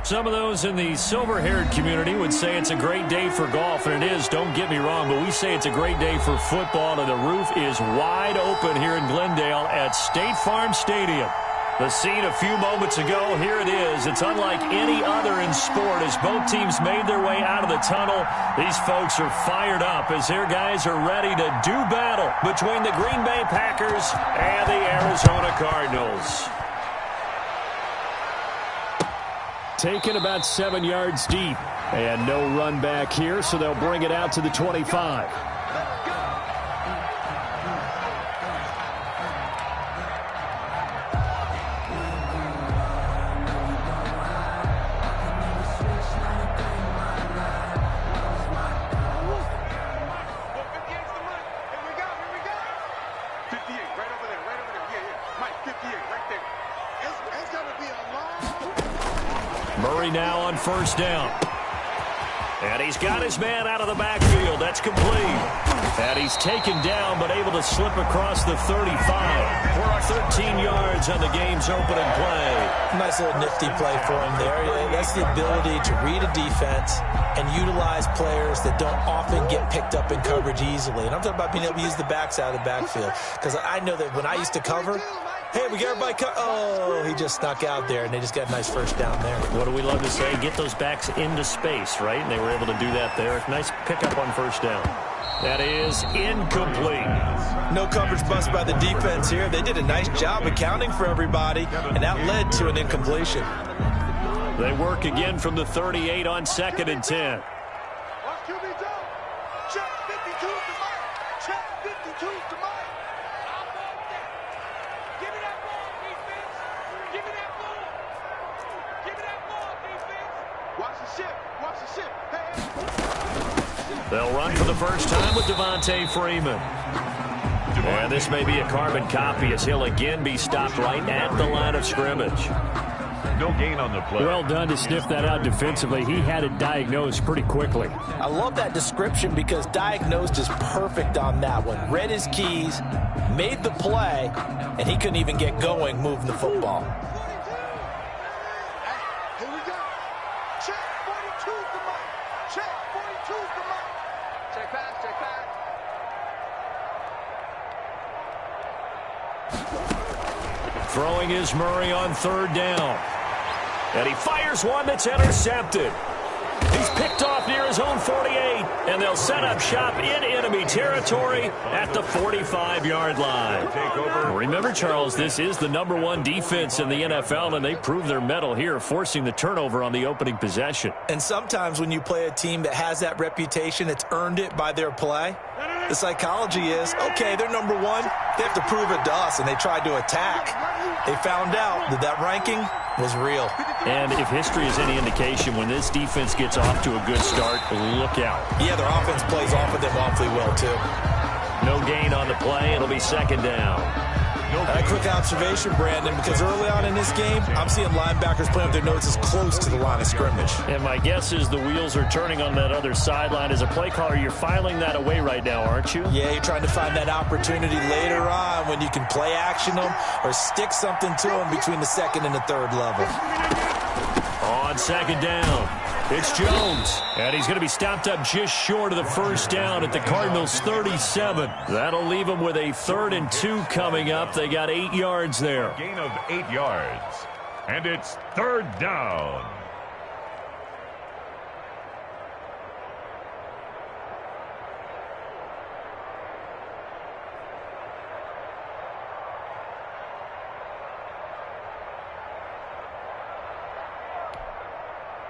Some of those in the silver-haired community would say it's a great day for golf, and it is, don't get me wrong, but we say it's a great day for football, and the roof is wide open here in Glendale at State Farm Stadium. The scene a few moments ago, here it is. It's unlike any other in sport as both teams made their way out of the tunnel. These folks are fired up as their guys are ready to do battle between the Green Bay Packers and the Arizona Cardinals. Taken about 7 yards deep. And no run back here, so they'll bring it out to the 25. Murray now on first down. And he's got his man out of the backfield. That's complete. And he's taken down but able to slip across the 35. For 13 yards on the game's opening play. Nice little nifty play for him there. That's the ability to read a defense and utilize players that don't often get picked up in coverage easily. And I'm talking about being able to use the backs out of the backfield. Because I know that when I used to cover, hey, we got everybody oh, he just snuck out there, and they just got a nice first down there. What do we love to say? Get those backs into space, right? And they were able to do that there. Nice pickup on first down. That is incomplete. No coverage bust by the defense here. They did a nice job accounting for everybody, and that led to an incompletion. They work again from the 38 on 2nd and 10. Check 52 to Mike. Check 52 to Mike. They'll run for the first time with Devontae Freeman. And this may be a carbon copy as he'll again be stopped right at the line of scrimmage. No gain on the play. Well done to sniff that out defensively. He had it diagnosed pretty quickly. I love that description because diagnosed is perfect on that one. Read his keys, made the play, and he couldn't even get going moving the football. Here we go. Check 42 to Mike. Check 42 to Mike. Check pass, check pass. Throwing is Murray on third down. And he fires one that's intercepted. He's picked off near his own 48, and they'll set up shop in enemy territory at the 45-yard line. Remember, Charles, this is the #1 defense in the NFL, and they prove their mettle here, forcing the turnover on the opening possession. And sometimes when you play a team that has that reputation, it's earned it by their play. The psychology is, okay, they're #1. They have to prove it to us, and they tried to attack. They found out that that ranking was real. And if history is any indication, when this defense gets off to a good start, look out. Yeah, their offense plays off of them awfully well, too. No gain on the play. It'll be second down. A quick observation, Brandon, because early on in this game, I'm seeing linebackers playing with their noses close to the line of scrimmage. And my guess is the wheels are turning on that other sideline. As a play caller, you're filing that away right now, aren't you? Yeah, you're trying to find that opportunity later on when you can play action them or stick something to them between the second and the third level. On second down, it's Jones. And he's going to be stopped up just short of the first down at the Cardinals' 37. That'll leave them with a 3rd and 2 coming up. They got 8 yards there. Gain of 8 yards. And it's 3rd down.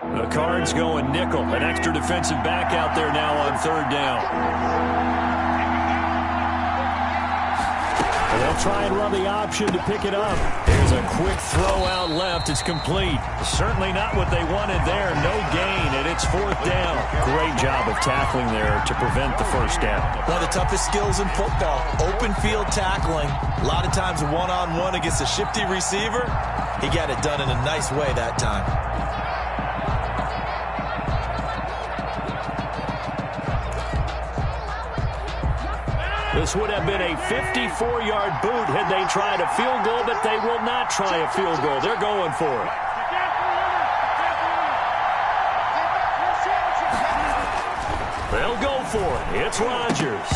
The Cards going nickel. An extra defensive back out there now on 3rd down. And they'll try and run the option to pick it up. There's a quick throw out left. It's complete. Certainly not what they wanted there. No gain, and it's 4th down. Great job of tackling there to prevent the first down. One of the toughest skills in football, open field tackling. A lot of times one-on-one against a shifty receiver. He got it done in a nice way that time. This would have been a 54-yard boot had they tried a field goal, but they will not try a field goal. They're going for it. They'll go for it. It's Rodgers.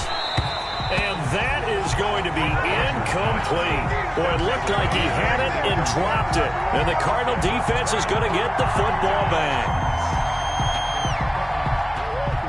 And that is going to be incomplete. Boy, it looked like he had it and dropped it. And the Cardinal defense is going to get the football back.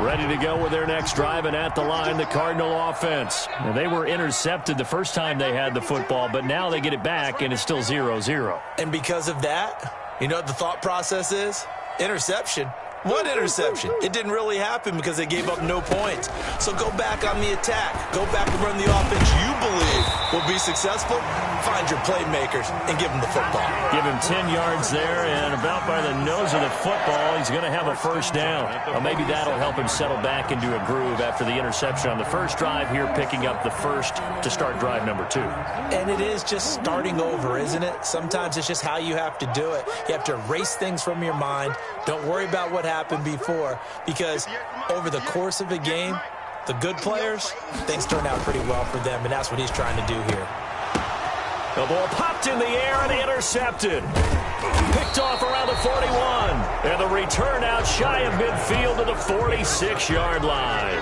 Ready to go with their next drive, and at the line, the Cardinal offense. And they were intercepted the first time they had the football, but now they get it back, and it's still 0-0. And because of that, you know what the thought process is? Interception. One interception. It didn't really happen because they gave up no points. So go back on the attack. Go back and run the offense you believe will be successful. Find your playmakers and give them the football. Give him 10 yards there, and about by the nose of the football, he's going to have a first down. Well, maybe that'll help him settle back into a groove after the interception on the first drive here, picking up the first to start drive number 2. And it is just starting over, isn't it? Sometimes it's just how you have to do it. You have to erase things from your mind. Don't worry about what happened before, because over the course of a game, the good players, things turn out pretty well for them, and that's what he's trying to do here. The ball popped in the air and intercepted. Picked off around the 41. And the return out shy of midfield to the 46-yard line.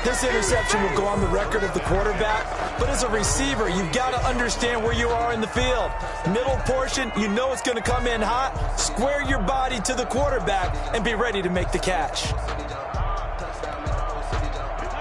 This interception will go on the record of the quarterback, but as a receiver, you've got to understand where you are in the field. Middle portion, you know it's going to come in hot. Square your body to the quarterback and be ready to make the catch.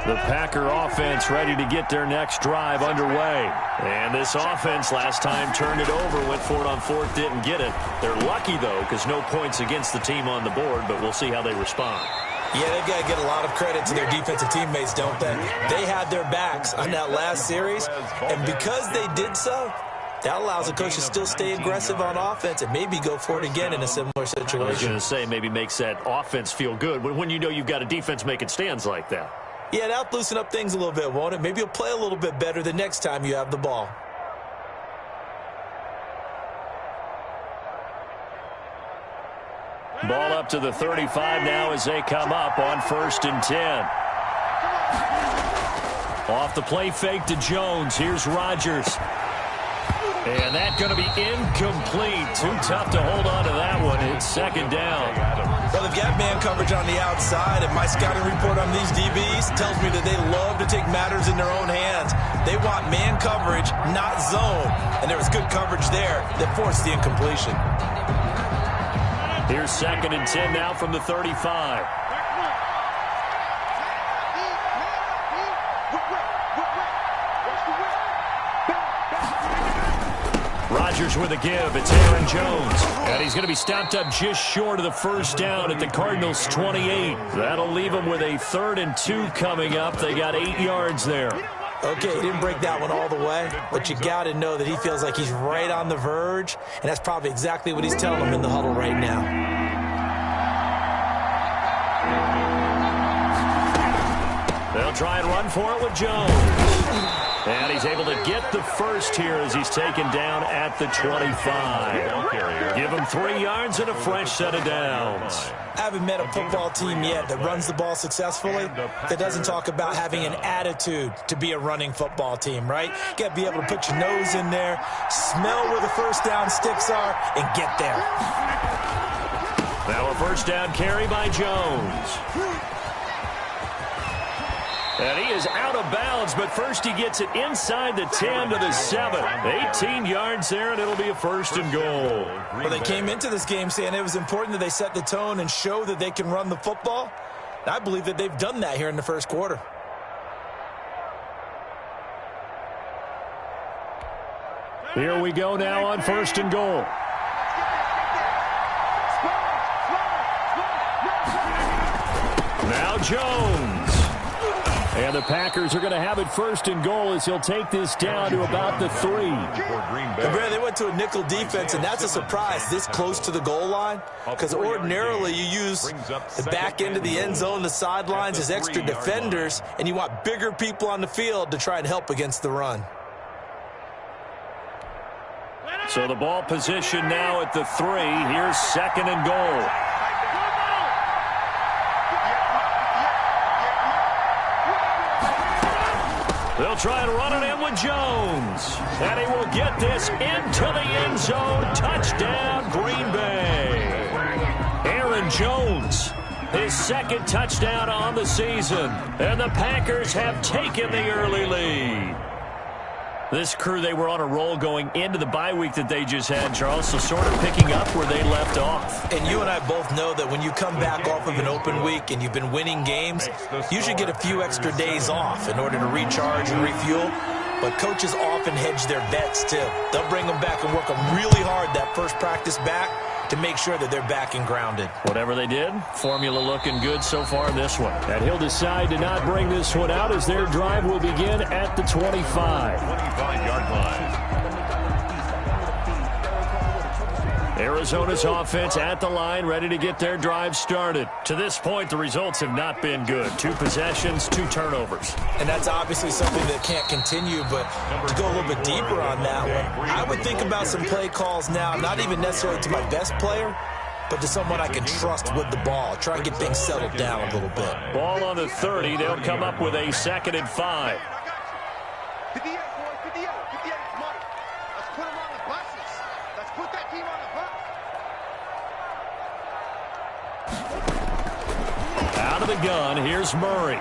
The Packer offense ready to get their next drive underway. And this offense last time turned it over, went for it on fourth, didn't get it. They're lucky, though, because no points against the team on the board, but we'll see how they respond. Yeah, they've got to get a lot of credit to their defensive teammates, don't they? They had their backs on that last series, and because they did so, that allows the coach to still stay aggressive on offense and maybe go for it again in a similar situation. I was going to say maybe makes that offense feel good when you know you've got a defense making stands like that. Yeah, that'll loosen up things a little bit, won't it? Maybe you'll play a little bit better the next time you have the ball. Ball up to the 35 now as they come up on 1st and 10. Off the play fake to Jones. Here's Rodgers. And that's going to be incomplete. Too tough to hold on to that one. It's 2nd down. Well, they've got man coverage on the outside, and my scouting report on these DBs tells me that they love to take matters in their own hands. They want man coverage, not zone. And there was good coverage there that forced the incompletion. Here's 2nd and 10 now from the 35. Rodgers with a give. It's Aaron Jones. And he's going to be stopped up just short of the first down at the Cardinals' 28. That'll leave them with a 3rd and 2 coming up. They got 8 yards there. Okay, he didn't break that one all the way, but you got to know that he feels like he's right on the verge, and that's probably exactly what he's telling him in the huddle right now. They'll try and run for it with Jones. And he's able to get the first here as he's taken down at the 25. Give him 3 yards and a fresh set of downs. I haven't met a football team yet that runs the ball successfully that doesn't talk about having an attitude to be a running football team, right? You got to be able to put your nose in there, smell where the first down sticks are, and get there. Now a first down carry by Jones. And he is out of bounds, but first he gets it inside the 10 to the 7. 18 yards there, and it'll be a 1st and goal. Well, they came into this game saying it was important that they set the tone and show that they can run the football. And I believe that they've done that here in the first quarter. Here we go now on 1st and goal. Now Jones. And the Packers are going to have it 1st and goal as he'll take this down to about the 3. They went to a nickel defense, and that's a surprise this close to the goal line, because ordinarily you use the back end of the end zone, the sidelines as extra defenders, and you want bigger people on the field to try and help against the run. So the ball position now at the 3. Here's 2nd and goal. They'll try and run it in with Jones. And he will get this into the end zone. Touchdown, Green Bay. Aaron Jones His second touchdown on the season. And the Packers have taken the early lead. This crew, they were on a roll going into the bye week that they just had, Charles, so sort of picking up where they left off. And you and I both know that when you come back off of an open week and you've been winning games, you should get a few extra days off in order to recharge and refuel. But coaches often hedge their bets, too. They'll bring them back and work them really hard that first practice back to make sure that they're back and grounded. Whatever they did, formula looking good so far in this one. And he'll decide to not bring this one out as their drive will begin at the 25. 25-yard line. Arizona's offense at the line, ready to get their drive started. To this point, the results have not been good. 2 possessions, 2 turnovers. And that's obviously something that can't continue, but to go a little bit deeper on that one, I would think about some play calls now, not even necessarily to my best player, but to someone I can trust with the ball. Try and get things settled down a little bit. Ball on the 30. They'll come up with a 2nd and 5. Out of the gun, here's Murray.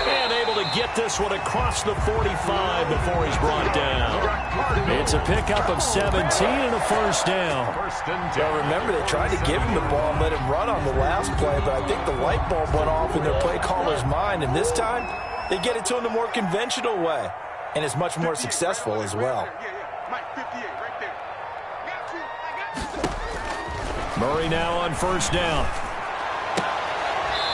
And able to get this one across the 45 before he's brought down. It's a pickup of 17 and a first down. Well, remember, they tried to give him the ball and let him run on the last play, but I think the light bulb went off in their play caller's mind, and this time they get it to him the more conventional way, and it's much more successful as well. Murray now on first down.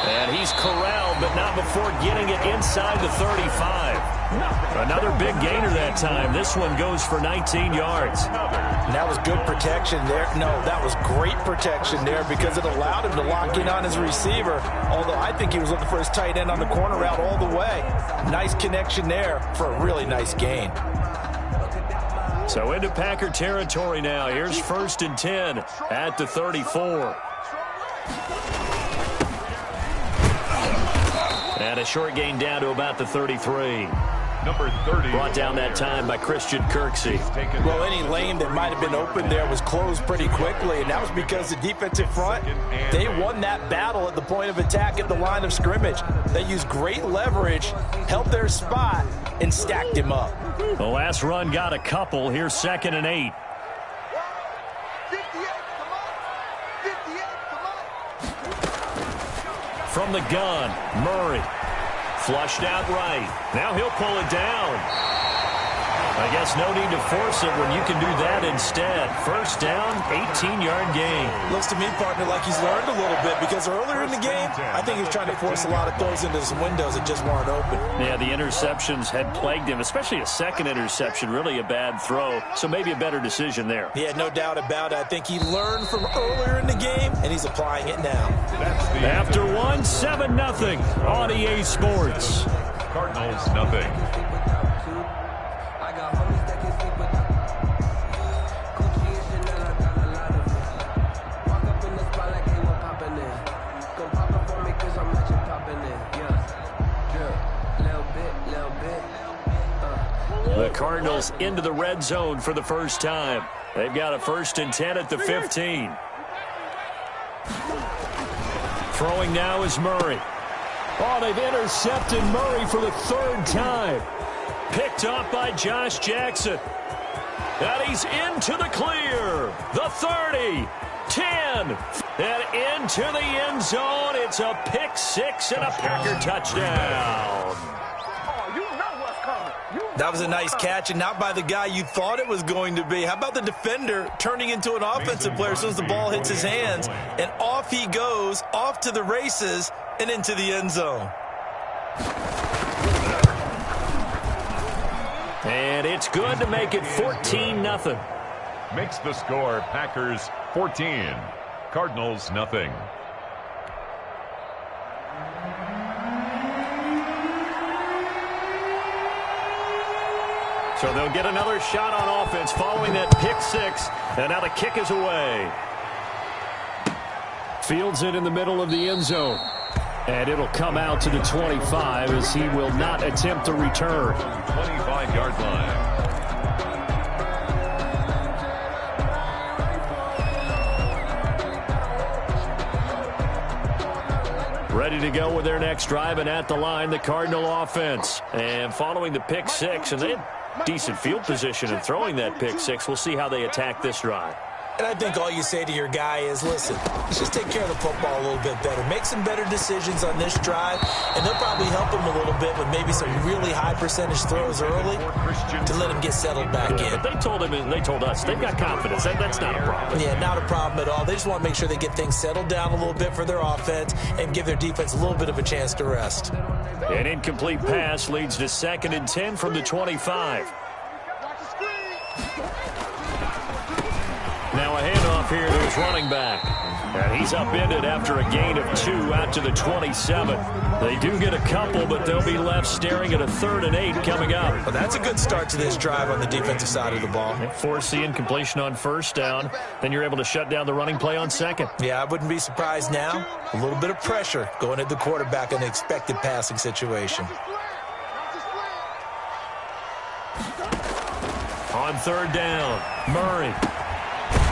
And he's corralled, but not before getting it inside the 35. Another big gainer that time. This one goes for 19 yards. And that was good protection there. No, that was great protection there because it allowed him to lock in on his receiver, although I think he was looking for his tight end on the corner route all the way. Nice connection there for a really nice gain. So into Packer territory now. Here's 1st and 10 at the 34. And a short gain down to about the 33. Number 30. Brought down that time by Christian Kirksey. Well, any lane that might have been open there was closed pretty quickly, and that was because the defensive front, they won that battle at the point of attack at the line of scrimmage. They used great leverage, held their spot, and stacked him up. The last run got a couple. Here's 2nd and 8. From the gun, Murray. Flushed out right. Now he'll pull it down. I guess no need to force it when you can do that instead. First down, 18-yard gain. Looks to me, partner, like he's learned a little bit because earlier in the game, I think he was trying to force a lot of throws into some windows that just weren't open. Yeah, the interceptions had plagued him, especially a second interception, really a bad throw. So maybe a better decision there. Yeah, no doubt about it. I think he learned from earlier in the game, and he's applying it now. After one, 7-0 on EA Sports. Cardinals, nothing. The Cardinals into the red zone for the first time. They've got a 1st and 10 at the 15. Throwing now is Murray. Oh, they've intercepted Murray for the 3rd time. Picked up by Josh Jackson. And he's into the clear. The 30, 10, and into the end zone. It's a pick 6 and a Packer touchdown. That was a nice catch, and not by the guy you thought it was going to be. How about the defender turning into an offensive player as soon as the ball hits his hands, and off he goes, off to the races, and into the end zone. And it's good to make it 14-0. Makes the score Packers 14, Cardinals nothing. So they'll get another shot on offense following that pick 6. And now the kick is away. Fields it in the middle of the end zone. And it'll come out to the 25 as he will not attempt to return. 25-yard line. ready to go with their next drive, and at the line, the Cardinal offense. And following the pick six, and they had decent field position in throwing that pick six. We'll see how they attack this drive. And I think all you say to your guy is, listen, let's just take care of the football a little bit better. Make some better decisions on this drive, and they'll probably help him a little bit with maybe some really high percentage throws early to let him get settled back in. But they told him, and they told us, they've got confidence. That's not a problem. Yeah, not a problem at all. They just want to make sure they get things settled down a little bit for their offense and give their defense a little bit of a chance to rest. An incomplete pass leads to 2nd and 10 from the 25. Now a handoff here to his running back. And he's upended after a gain of 2 out to the 27. They do get a couple, but they'll be left staring at a 3rd and 8 coming up. Well, that's a good start to this drive on the defensive side of the ball. Force the incompletion on 1st down. Then you're able to shut down the running play on 2nd. Yeah, I wouldn't be surprised now. A little bit of pressure going at the quarterback in an expected passing situation. On 3rd down, Murray.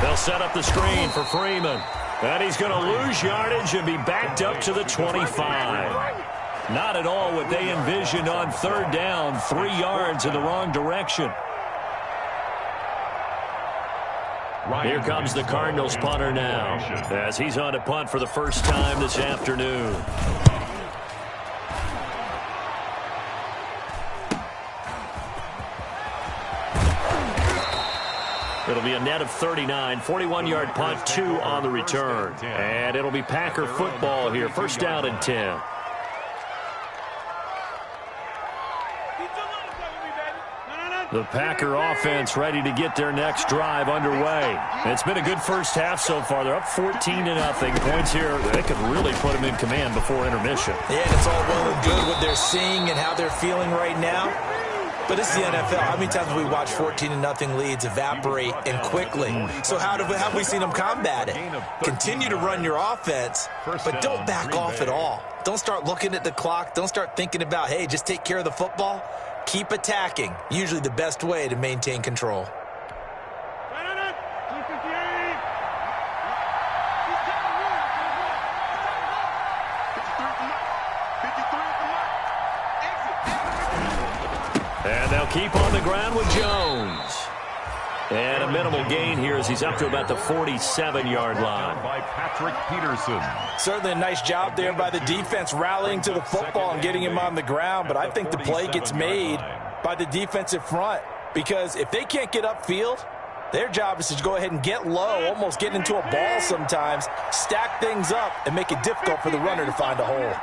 They'll set up the screen for Freeman. And he's going to lose yardage and be backed up to the 25. Not at all what they envisioned on 3rd down. 3 yards in the wrong direction. Here comes the Cardinals punter now, as he's on to punt for the first time this afternoon. It'll be a net of 39, 41-yard punt, 2 on the return. And it'll be Packer football here, 1st down and 10. The Packer offense ready to get their next drive underway. It's been a good first half so far. They're up 14-0. Points here, they could really put them in command before intermission. Yeah, and it's all well and good what they're seeing and how they're feeling right now. But it's the NFL. How many times have we watched 14-0 leads evaporate and quickly? So how have we seen them combat it? Continue to run your offense, but don't back off at all. Don't start looking at the clock. Don't start thinking about, hey, just take care of the football. Keep attacking. Usually the best way to maintain control. And they'll keep on the ground with Jones. And a minimal gain here as he's up to about the 47-yard line. By Patrick Peterson. Certainly a nice job there by the defense rallying to the football and getting him on the ground. But I think the play gets made by the defensive front, because if they can't get upfield, their job is to go ahead and get low, almost get into a ball sometimes, stack things up, and make it difficult for the runner to find a hole.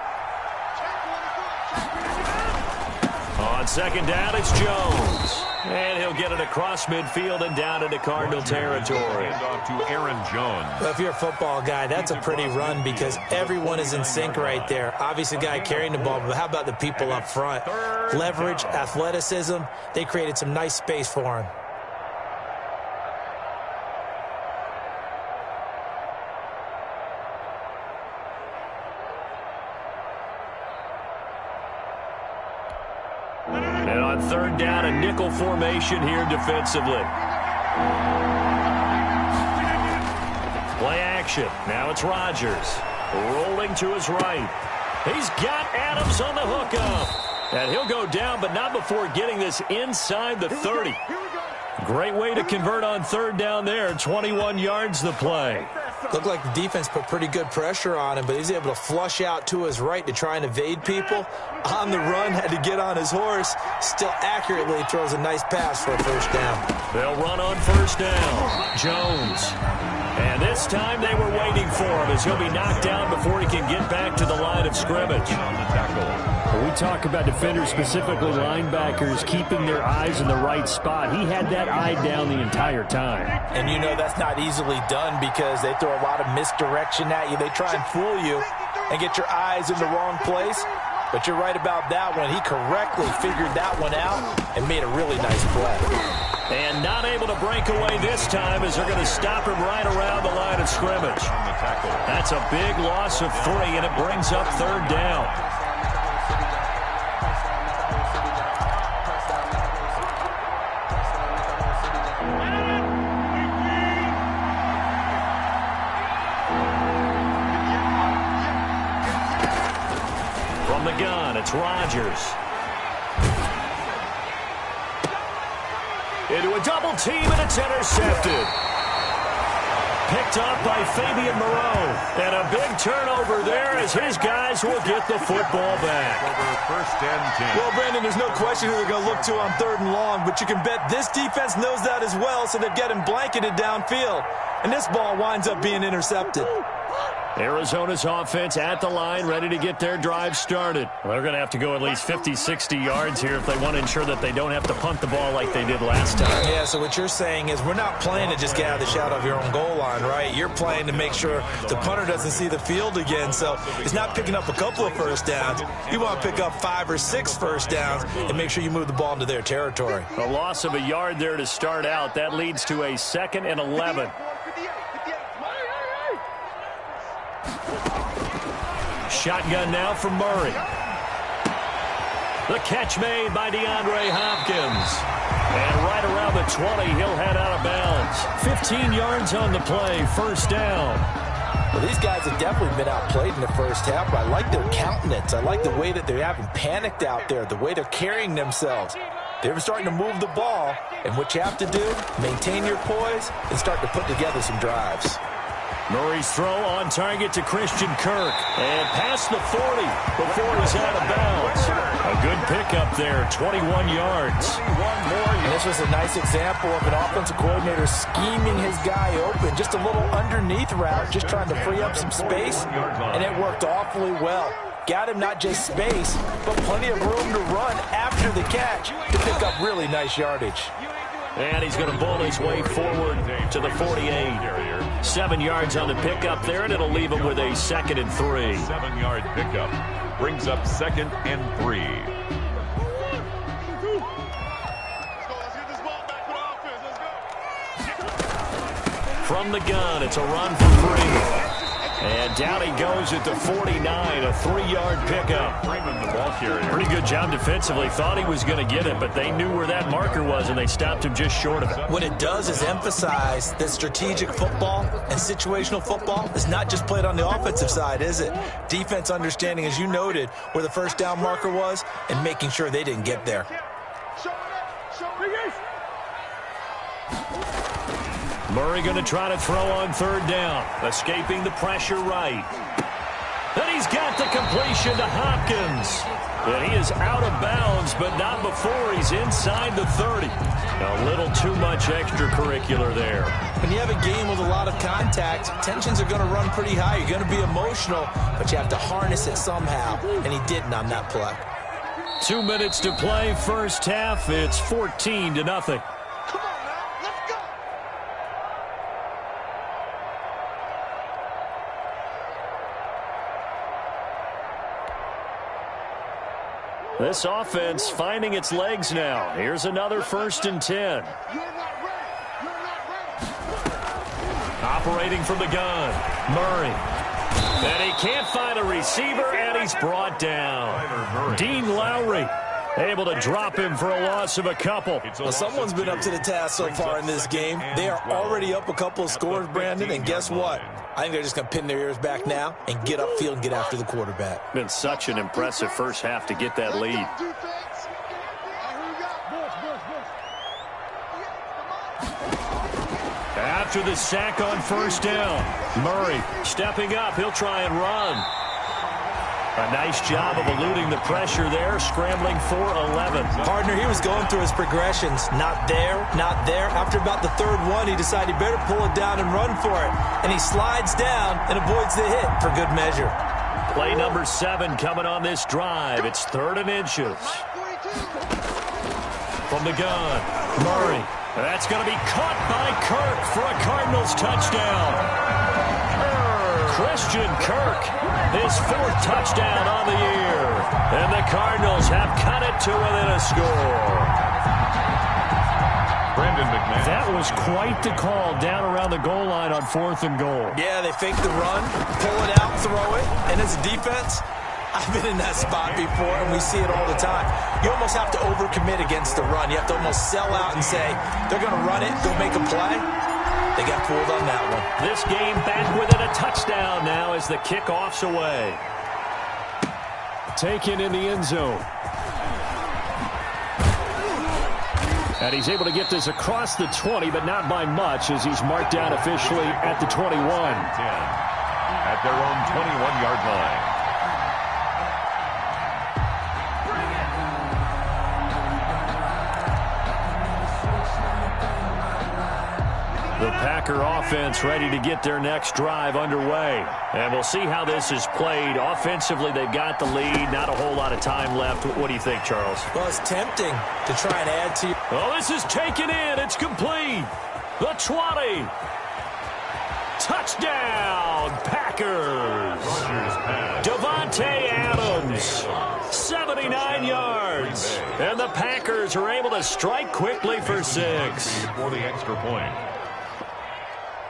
On 2nd down, it's Jones. And he'll get it across midfield and down into Cardinal territory. Off to Aaron Jones. Well, if you're a football guy, that's a pretty run because everyone is in sync right there. Obviously, the guy carrying the ball, but how about the people up front? Leverage, athleticism, they created some nice space for him. And on 3rd down, a nickel formation here defensively. Play action. Now it's Rodgers. Rolling to his right. He's got Adams on the hookup. And he'll go down, but not before getting this inside the 30. Great way to convert on 3rd down there. 21 yards the play. Looked like the defense put pretty good pressure on him, but he's able to flush out to his right to try and evade people. On the run, had to get on his horse. Still accurately throws a nice pass for a 1st down. They'll run on 1st down. Jones. And this time they were waiting for him as he'll be knocked down before he can get back to the line of scrimmage. We talk about defenders, specifically linebackers, keeping their eyes in the right spot. He had that eye down the entire time. And you know that's not easily done because they throw a lot of misdirection at you. They try and fool you and get your eyes in the wrong place. But you're right about that one. He correctly figured that one out and made a really nice play. And not able to break away this time as they're going to stop him right around the line of scrimmage. That's a big loss of 3, and it brings up 3rd down. It's Rodgers. Into a double team, and it's intercepted. Picked up by Fabian Moreau. And a big turnover there as his guys will get the football back. First and 10. Well, Brandon, there's no question who they're going to look to on 3rd and long, but you can bet this defense knows that as well, so they're getting blanketed downfield. And this ball winds up being intercepted. Arizona's offense at the line, ready to get their drive started. Well, they're going to have to go at least 50, 60 yards here if they want to ensure that they don't have to punt the ball like they did last time. Yeah, so what you're saying is we're not playing to just get out of the shadow of your own goal line, right? You're playing to make sure the punter doesn't see the field again. So it's not picking up a couple of first downs. You want to pick up 5 or 6 first downs and make sure you move the ball into their territory. A loss of a yard there to start out. That leads to a 2nd and 11. Shotgun now from Murray. The catch made by DeAndre Hopkins. And right around the 20, he'll head out of bounds. 15 yards on the play, first down. Well, these guys have definitely been outplayed in the first half, but I like their countenance. I like the way that they haven't panicked out there, the way they're carrying themselves. They're starting to move the ball, and what you have to do, maintain your poise and start to put together some drives. Murray's throw on target to Christian Kirk. And past the 40 before he's out of bounds. A good pickup there, 21 yards. And this was a nice example of an offensive coordinator scheming his guy open. Just a little underneath route, just trying to free up some space. And it worked awfully well. Got him not just space, but plenty of room to run after the catch to pick up really nice yardage. And he's going to bull his way forward to the 48. 7 yards on the pickup there, and it'll leave him with a 2nd and 3. 7-yard pickup brings up 2nd and 3. From the gun, it's a run for 3. And down he goes at the 49, a 3-yard pickup. Freeman, the ball carrier. Pretty good job defensively. Thought he was going to get it, but they knew where that marker was, and they stopped him just short of it. What it does is emphasize that strategic football and situational football is not just played on the offensive side, is it? Defense understanding, as you noted, where the first down marker was and making sure they didn't get there. Murray going to try to throw on 3rd down. Escaping the pressure right. Then he's got the completion to Hopkins. And he is out of bounds, but not before he's inside the 30. A little too much extracurricular there. When you have a game with a lot of contact, tensions are going to run pretty high. You're going to be emotional, but you have to harness it somehow. And he didn't on that play. 2 minutes to play, first half. It's 14-0. This offense finding its legs now. Here's another 1st and 10. Operating from the gun, Murray. And he can't find a receiver, and he's brought down. Dean Lowry able to drop him for a loss of a couple. Well, someone's been up to the task so far in this game. They are already up a couple of scores, Brandon, and guess what? I think they're just going to pin their ears back now and get upfield and get after the quarterback. Been such an impressive first half to get that lead. After the sack on 1st down, Murray stepping up. He'll try and run. A nice job of eluding the pressure there, scrambling for 11. Partner, he was going through his progressions. Not there, not there. After about the 3rd one, he decided he better pull it down and run for it. And he slides down and avoids the hit for good measure. Play number 7 coming on this drive. It's 3rd and inches. From the gun, Murray. That's going to be caught by Kirk for a Cardinals touchdown. Christian Kirk, his 4th touchdown on the year. And the Cardinals have cut it to within a score. Brandon McMahon. That was quite the call down around the goal line on 4th and goal. Yeah, they fake the run, pull it out, throw it. And as a defense, I've been in that spot before, and we see it all the time. You almost have to overcommit against the run. You have to almost sell out and say, they're going to run it, go make a play. They got fooled on that one. This game back within a touchdown now as the kickoff's away. taken in the end zone. And he's able to get this across the 20, but not by much, as he's marked down officially at the 21. 10 at their own 21-yard line. The Packer offense ready to get their next drive underway. And we'll see how this is played. Offensively, they've got the lead. Not a whole lot of time left. What do you think, Charles? Well, it's tempting to try and add to. Oh, this is taken in. It's complete. The 20. Touchdown, Packers. Devontae Adams, 79 yards. And the Packers are able to strike quickly for 6. For the extra point.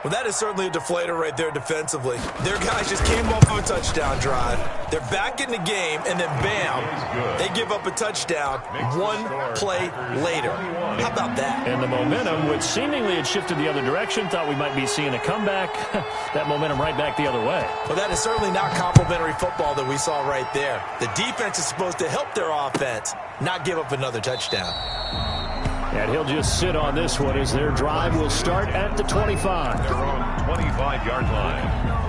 Well, that is certainly a deflator right there defensively. Their guys just came off of a touchdown drive. They're back in the game, and then bam, they give up a touchdown one play later. How about that? And the momentum, which seemingly had shifted the other direction, thought we might be seeing a comeback. That momentum right back the other way. Well, that is certainly not complimentary football that we saw right there. The defense is supposed to help their offense, not give up another touchdown. And he'll just sit on this one as their drive will start at the 25. Their own 25-yard line.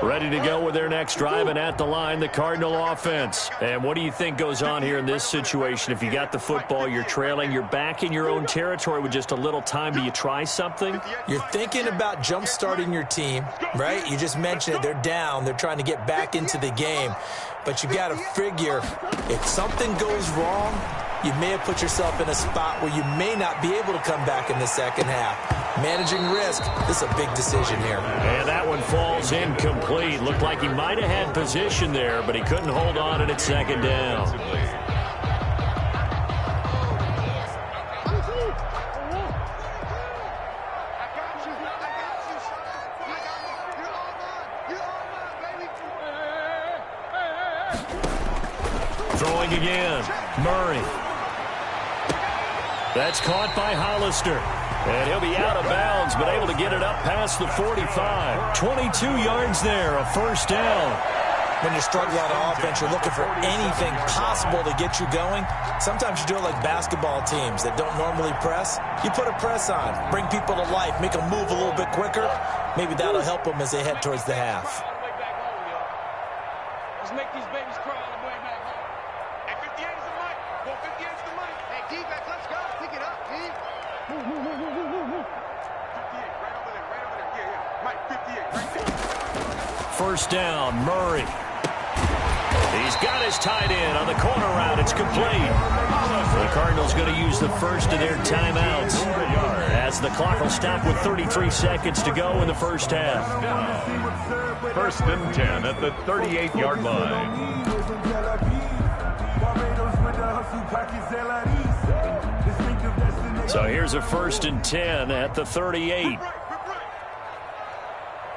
Ready to go with their next drive, and at the line, the Cardinal offense. And what do you think goes on here in this situation? If you got the football, you're trailing, you're back in your own territory with just a little time. Do you try something? You're thinking about jump-starting your team, right? You just mentioned it. They're down. They're trying to get back into the game. But you got to figure, if something goes wrong, you may have put yourself in a spot where you may not be able to come back in the second half. Managing risk, this is a big decision here. And that one falls incomplete. Looked like he might have had position there, but he couldn't hold on at second down. Throwing again, Murray. That's caught by Hollister. And he'll be out of bounds, but able to get it up past the 45. 22 yards there, a first down. When you're struggling on offense, you're looking for anything possible to get you going. Sometimes you do it like basketball teams that don't normally press. You put a press on, bring people to life, make them move a little bit quicker. Maybe that'll help them as they head towards the half. Let's make these babies cry on the way back home. Hey, 58 is the mic. Go 58 is the mic. Hey, defense, let's go. Pick it up, D. 58, right over there, right over there. Yeah, yeah. Mike, 58, right there. First down, Murray. He's got his tight end on the corner route. It's complete. The Cardinals going to use the first of their timeouts as the clock will stop with 33 seconds to go in the first half. First and 10 at the 38-yard line. So here's a first and 10 at the 38.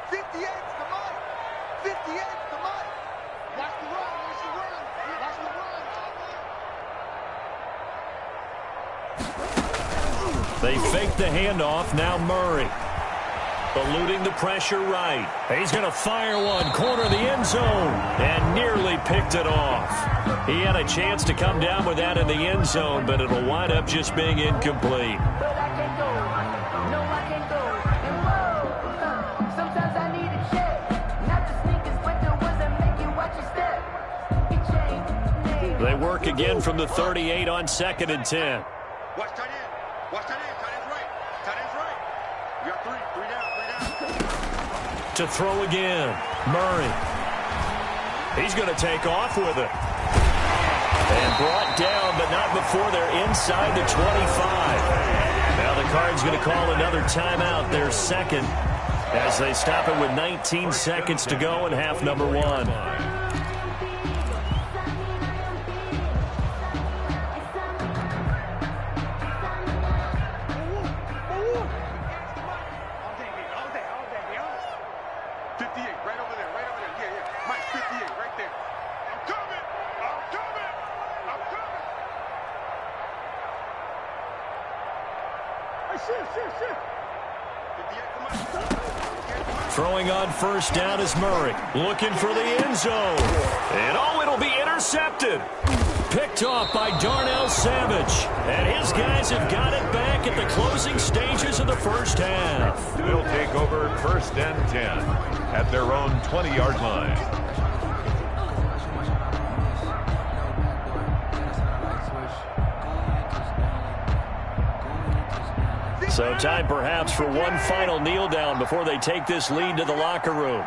58 They fake the handoff. Now Murray. Eluding the pressure right. He's going to fire one. Corner of the end zone. And nearly picked it off. He had a chance to come down with that in the end zone, but it'll wind up just being incomplete. They work again from the 38 on 2nd and 10. Watch tight end. Watch tight end. Tight end's right. Tight end's right. You got three down. To throw again, Murray. He's going to take off with it. And brought down, but not before they're inside the 25. Now the Cards going to call another timeout, their second, as they stop it with 19 seconds to go in half number 1. Shift. 58, come on. Throwing on first down is Murray. Looking for the end zone. And it'll be intercepted. Picked off by Darnell Savage. And his guys have got it back at the closing stages of the first half. They'll take over 1st and 10 at their own 20-yard line. So time perhaps for one final kneel down before they take this lead to the locker room.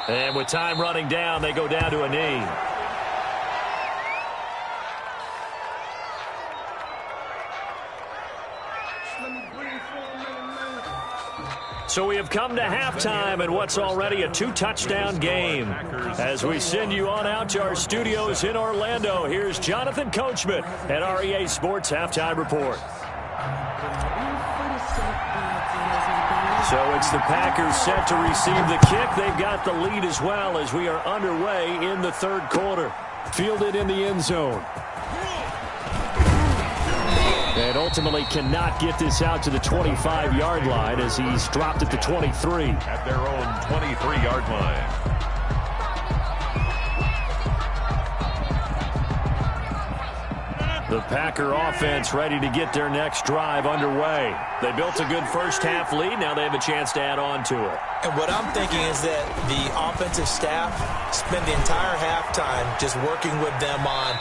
And with time running down, they go down to a knee. So we have come to halftime in what's already a 2-touchdown game. As we send you on out to our studios in Orlando, here's Jonathan Coachman at REA Sports Halftime Report. So it's the Packers set to receive the kick. They've got the lead as well as we are underway in the third quarter. Fielded in the end zone. And ultimately cannot get this out to the 25-yard line as he's dropped at the 23. At their own 23-yard line. The Packer offense ready to get their next drive underway. They built a good first-half lead. Now they have a chance to add on to it. And what I'm thinking is that the offensive staff spend the entire halftime just working with them on,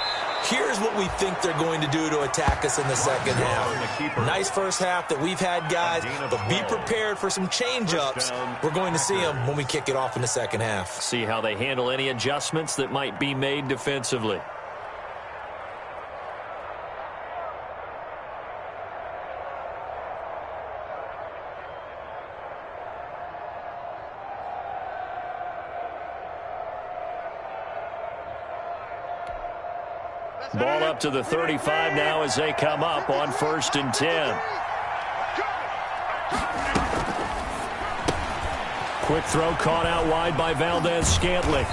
here's what we think they're going to do to attack us in the second half. Nice first half that we've had, guys, but be prepared for some change-ups. We're going to see them when we kick it off in the second half. See how they handle any adjustments that might be made defensively. Ball up to the 35 now as they come up on 1st and 10. Quick throw caught out wide by Valdez-Scantling.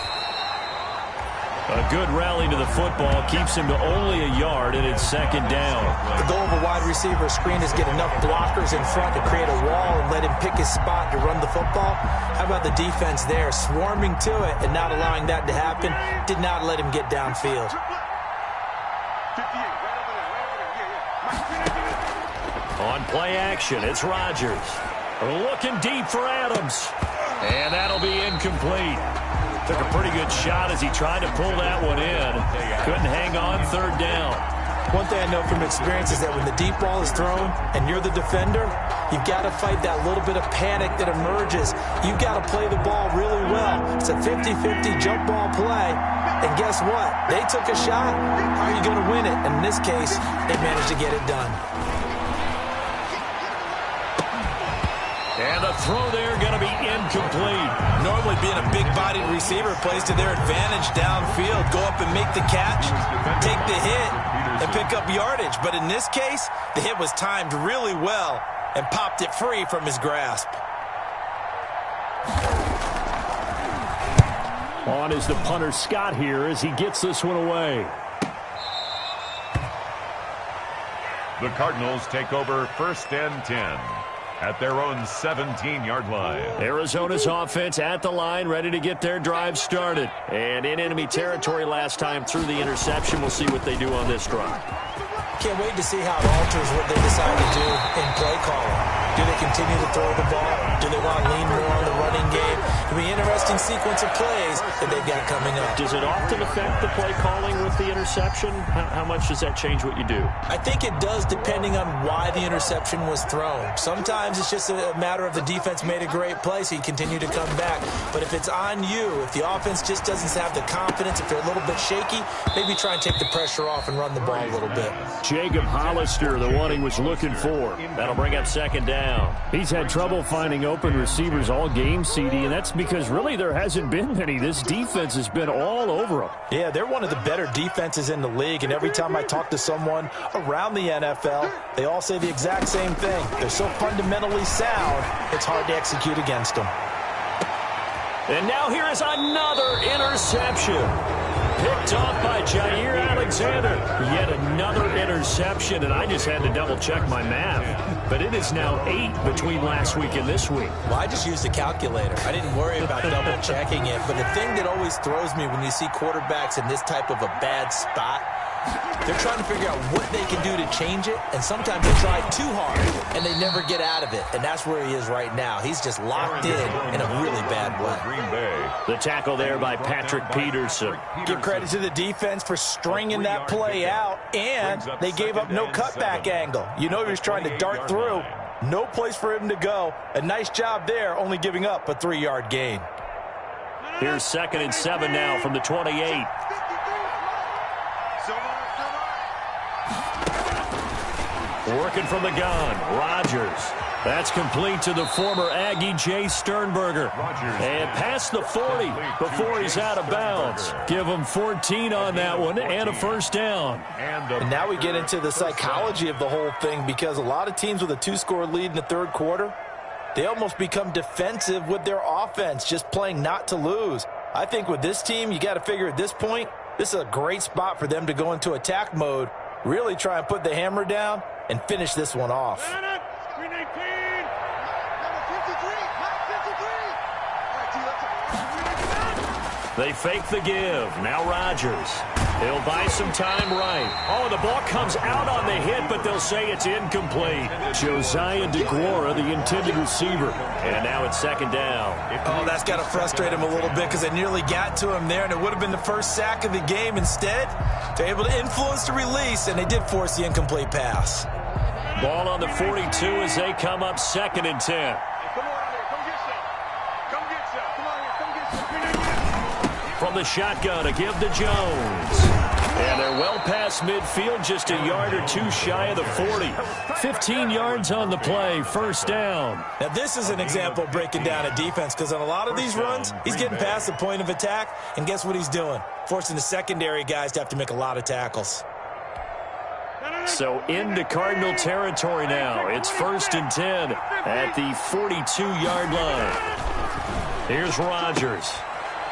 A good rally to the football keeps him to only a yard, and it's second down. The goal of a wide receiver screen is get enough blockers in front to create a wall and let him pick his spot to run the football. How about the defense there, swarming to it and not allowing that to happen? Did not let him get downfield. On play action, it's Rodgers. Looking deep for Adams. And that'll be incomplete. Took a pretty good shot as he tried to pull that one in. Couldn't hang on third down. One thing I know from experience is that when the deep ball is thrown and you're the defender, you've got to fight that little bit of panic that emerges. You've got to play the ball really well. It's a 50-50 jump ball play. And guess what? They took a shot. How are you going to win it? And in this case, they managed to get it done. And the throw there going to be incomplete. Normally being a big-bodied receiver plays to their advantage downfield. Go up and make the catch, take the hit, and pick up yardage. But in this case, the hit was timed really well and popped it free from his grasp. On is the punter Scott here as he gets this one away. The Cardinals take over 1st and 10 at their own 17-yard line. Arizona's offense at the line, ready to get their drive started. And in enemy territory last time through the interception. We'll see what they do on this drive. Can't wait to see how it alters what they decide to do in play calling. Do they continue to throw the ball? Do they want to lean more on the running game? It'll be an interesting sequence of plays that they've got coming up. Does it often affect the play calling with the interception? How much does that change what you do? I think it does depending on why the interception was thrown. Sometimes it's just a matter of the defense made a great play, so you continue to come back. But if it's on you, if the offense just doesn't have the confidence, if they're a little bit shaky, maybe try and take the pressure off and run the ball a little bit. Jacob Hollister, the one he was looking for. That'll bring up second down. He's had trouble finding open receivers all game, CD, and that's because really there hasn't been many. This defense has been all over them. Yeah, they're one of the better defenses in the league, and every time I talk to someone around the NFL, they all say the exact same thing. They're so fundamentally sound, it's hard to execute against them. And now here is another interception. Picked off by Jair Alexander, yet another interception, and I just had to double-check my math. But it is now 8 between last week and this week. Well, I just used a calculator. I didn't worry about double-checking it. But the thing that always throws me when you see quarterbacks in this type of a bad spot, they're trying to figure out what they can do to change it, and sometimes they try too hard, and they never get out of it. And that's where he is right now. He's just locked in a really bad way. The tackle there by Patrick Peterson. Give credit to the defense for stringing that play out, and they gave up no cutback angle. You know he was trying to dart through. No place for him to go. A nice job there, only giving up a 3-yard gain. Here's 2nd and 7 now from the 28. Working from the gun, Rodgers. That's complete to the former Aggie, Jay Sternberger. And past the 40 before he's out of bounds. Give him 14 on that one and a first down. And now we get into the psychology of the whole thing, because a lot of teams with a 2-score lead in the third quarter, they almost become defensive with their offense, just playing not to lose. I think with this team, you got to figure at this point, this is a great spot for them to go into attack mode, really try and put the hammer down and finish this one off. They fake the give. Now Rodgers. He'll buy some time right. Oh, the ball comes out on the hit, but they'll say it's incomplete. Josiah DeGuara, the intended receiver. And now it's 2nd down. Oh, that's got to frustrate him a little bit, because they nearly got to him there, and it would have been the first sack of the game. Instead, they're able to influence the release, and they did force the incomplete pass. Ball on the 42 as they come up 2nd and 10. From the shotgun, a give to Jones. And they're well past midfield, just a yard or two shy of the 40. 15 yards on the play, first down. Now, this is an example of breaking down a defense, because on a lot of these runs, he's getting past the point of attack, and guess what he's doing? Forcing the secondary guys to have to make a lot of tackles. So into Cardinal territory now. It's 1st and 10 at the 42-yard line. Here's Rodgers.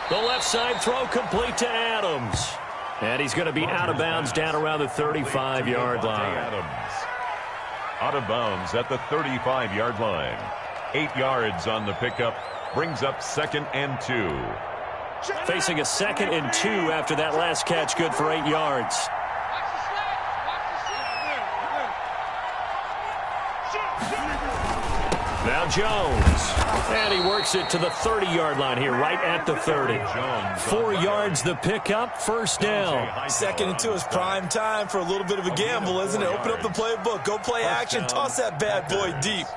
The left side throw complete to Adams. And he's going to be out of bounds down around the 35-yard line. Adams out of bounds at the 35-yard line. 8 yards on the pickup. Brings up 2nd and 2. Facing a 2nd and 2 after that last catch, good for 8 yards. Now Jones. And he works it to the 30-yard line here, right at the 30. 4 yards the pickup, first down. 2nd and 2 is prime time for a little bit of a gamble, isn't it? Open up the playbook, go play action, toss that bad boy deep.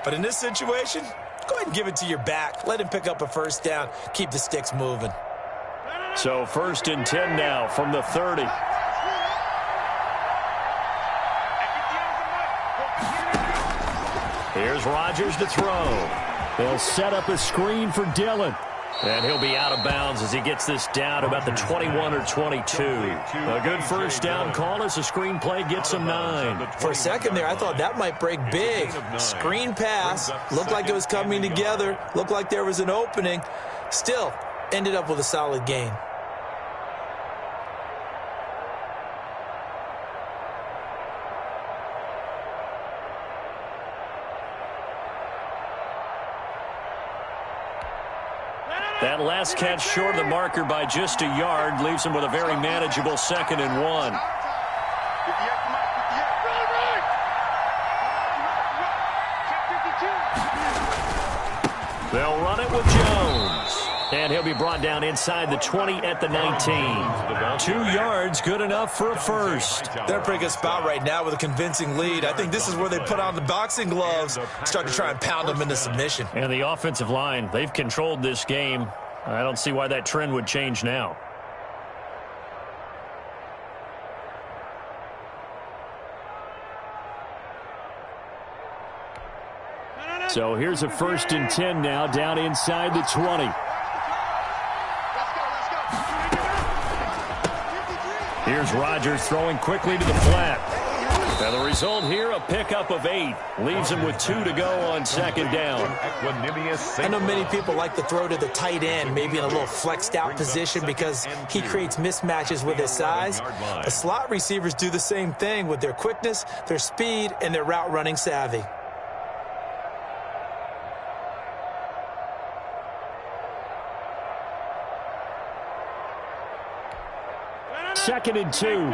But in this situation, go ahead and give it to your back. Let him pick up a first down, keep the sticks moving. So 1st and 10 now from the 30. Here's Rodgers to throw. They'll set up a screen for Dillon. And he'll be out of bounds as he gets this down about the 21 or 22. A good first down call as the screen play gets him 9. For a second there, I thought that might break big. Screen pass, looked like it was coming together, looked like there was an opening. Still, ended up with a solid gain. That last catch short of the marker by just a yard leaves him with a very manageable 2nd and 1. They'll run it with Jones. And he'll be brought down inside the 20 at the 19. 2 yards, good enough for a first. They're in a pretty good spot right now with a convincing lead. I think this is where they put on the boxing gloves, start to try and pound them into submission. And the offensive line, they've controlled this game. I don't see why that trend would change now. So here's a 1st and 10 now down inside the 20. Here's Rodgers throwing quickly to the flat. And the result here, a pickup of 8. Leaves him with 2 to go on second down. I know many people like to throw to the tight end, maybe in a little flexed out position because he creates mismatches with his size. The slot receivers do the same thing with their quickness, their speed, and their route running savvy. Second and 2.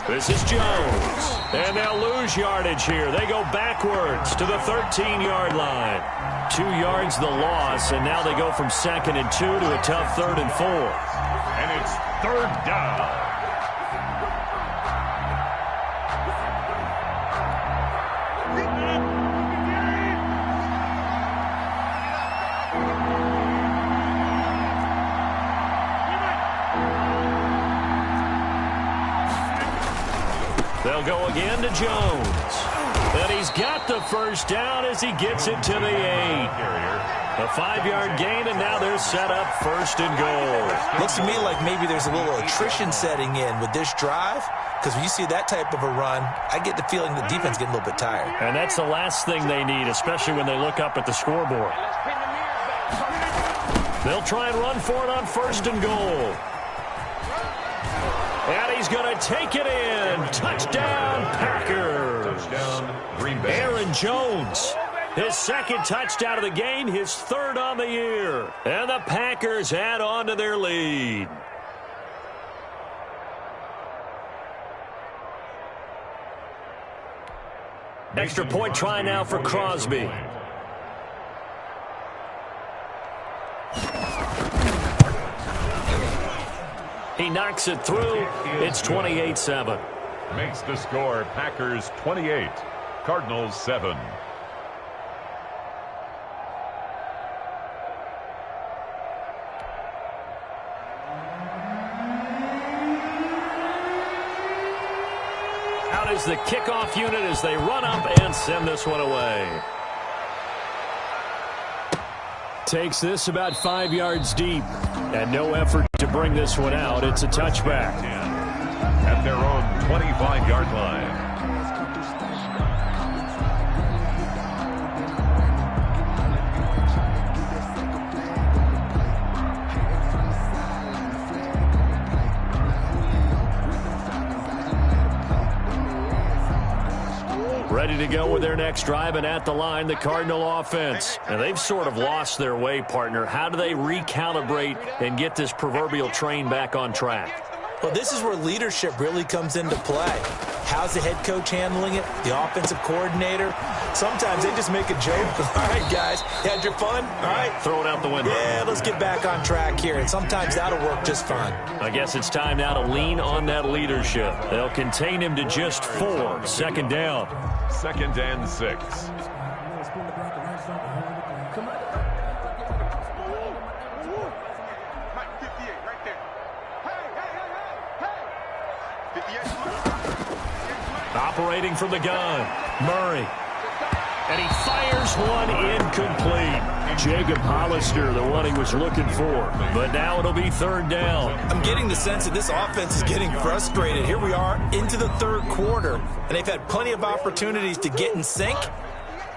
This is Jones. And they'll lose yardage here. They go backwards to the 13-yard line. 2 yards the loss, and now they go from second and 2 to a tough 3rd and 4. And it's 3rd down. They'll go again to Jones. And he's got the first down as he gets it to the 8. A 5-yard gain, and now they're set up 1st and goal. Looks to me like maybe there's a little attrition setting in with this drive, because when you see that type of a run, I get the feeling the defense getting a little bit tired. And that's the last thing they need, especially when they look up at the scoreboard. They'll try and run for it on 1st and goal. And he's going to take it in. Touchdown, Packers. Touchdown, Green Bay. Aaron Jones, his 2nd touchdown of the game, his 3rd on the year. And the Packers add on to their lead. Extra point try now for Crosby. He knocks it through. It's 28-7. Makes the score Packers 28, Cardinals 7. Out is the kickoff unit as they run up and send this one away. Takes this about 5 yards deep. And no effort to bring this one out. It's a touchback. At their own 25-yard line. Ready to go with their next drive, and at the line, the Cardinal offense. And they've sort of lost their way, partner. How do they recalibrate and get this proverbial train back on track? Well, this is where leadership really comes into play. How's the head coach handling it? The offensive coordinator? Sometimes they just make a joke. All right, guys, you had your fun? All right. Throw it out the window. Yeah, let's get back on track here. And sometimes that'll work just fine. I guess it's time now to lean on that leadership. They'll contain him to just 4. 2nd down. 2nd and 6. Operating from the gun, Murray. And he fires one incomplete. Jacob Hollister, the one he was looking for. But now it'll be 3rd down. I'm getting the sense that this offense is getting frustrated. Here we are into the 3rd quarter, and they've had plenty of opportunities to get in sync.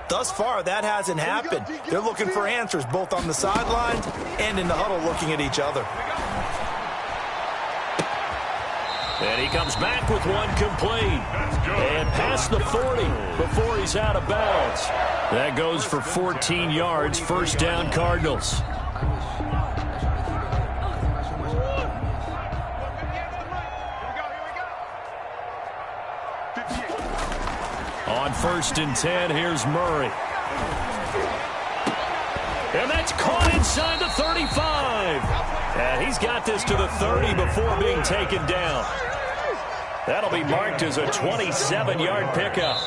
Thus far, that hasn't happened. They're looking for answers both on the sidelines and in the huddle looking at each other. And he comes back with one complete. And past the 40 before he's out of bounds. That goes for 14 yards. 1st down, Cardinals. On 1st and 10, here's Murray. And that's caught inside the 35. And he's got this to the 30 before being taken down. That'll be marked as a 27-yard pickup.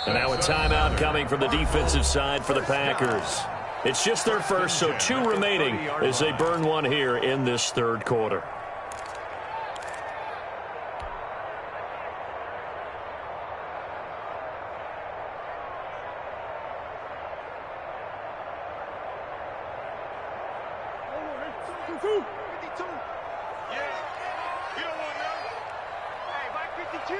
And now a timeout coming from the defensive side for the Packers. It's just their first, so 2 remaining as they burn one here in this 3rd quarter. 52. Yeah. You don't want to know. Hey, Mike 52.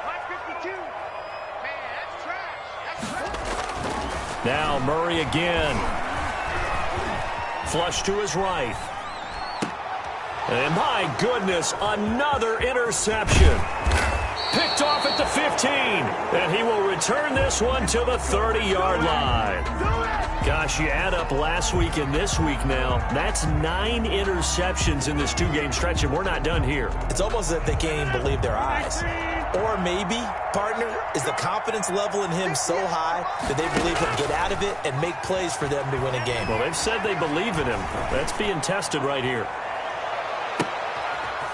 Mike 52. Man, that's trash. That's trash. Now Murray again. Flush to his right. And my goodness, another interception. Picked off at the 15. And he will return this one to the 30-yard line. Gosh, you add up last week and this week now. That's 9 interceptions in this 2-game stretch, and we're not done here. It's almost as if they can't even believe their eyes. Or maybe, partner, is the confidence level in him so high that they believe he'll get out of it and make plays for them to win a game. Well, they've said they believe in him. That's being tested right here.